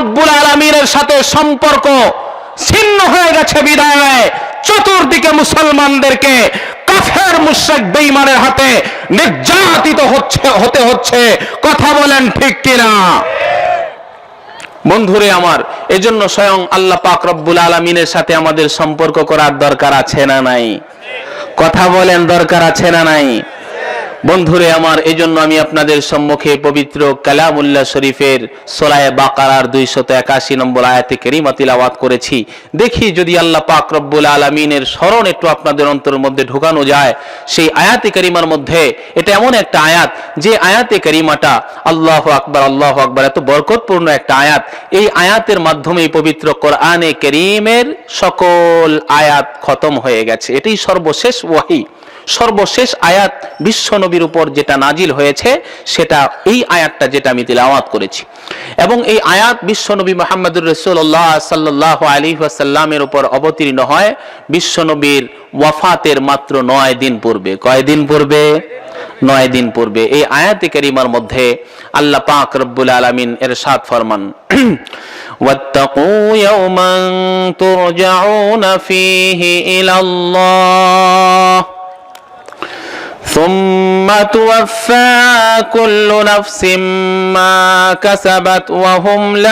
রব্বুল আলামিনের সাথে সম্পর্ক ছিন্ন হয়ে গেছে বিধায় চতুর্দিকে মুসলমানদেরকে কাফের মুশরিক বেঈমানের হাতে নির্যাতিত হতে হচ্ছে। কথা বলেন ঠিক কিনা? বন্ধুরে আমার, এজন্য স্বয়ং আল্লাহ পাক রব্বুল আলামিনের সাথে আমাদের সম্পর্ক করার দরকার আছে না নাই? কথা বলেন, দরকার আছে না নাই? বন্ধুরে আমার, এজন্য আমি আপনাদের সম্মুখে পবিত্র কালামুল্লাহ শরীফের সূরা বাকারার 281 নম্বর আয়াতে কারিমা তিলাওয়াত করেছি। দেখি যদি আল্লাহ পাক রব্বুল আলামিনের স্মরণ একটু আপনাদের অন্তরের মধ্যে ঢোকানো যায়। সেই আয়াতে কারিমার মধ্যে এটা এমন একটা আয়াত যে আয়াতে কারিমাটা আল্লাহু আকবার এত বরকতপূর্ণ একটা আয়াত। এই আয়াতের মাধ্যমে পবিত্র কোরআনে কারীমের সকল আয়াত খতম হয়ে গেছে। এটাই সর্বশেষ ওয়াহি, সর্বশেষ আয়াত বিশ্ব নবীর উপর যেটা নাজিল হয়েছে সেটা এই আয়াতটা যেটা আমি তিলাওয়াত করেছি। এবং এই আয়াত বিশ্ব নবী মুহাম্মদুর রাসূলুল্লাহ সাল্লাল্লাহু আলাইহি ওয়াসাল্লামের উপর অবতীর্ণ হয় বিশ্ব নবীর ওয়াফাতের মাত্র 9 দিন পূর্বে। কয় দিন পূর্বে? 9 দিন পূর্বে। এই আয়াতে কারিমার মধ্যে আল্লাহ পাক রব্বুল আলামিন ইরশাদ ফরমান, ওয়াত্তাকু ইয়াওমান তুরজাউনা ফীহি ইলাল্লাহ ثم توفى كل نفس ما كسبت وهم لا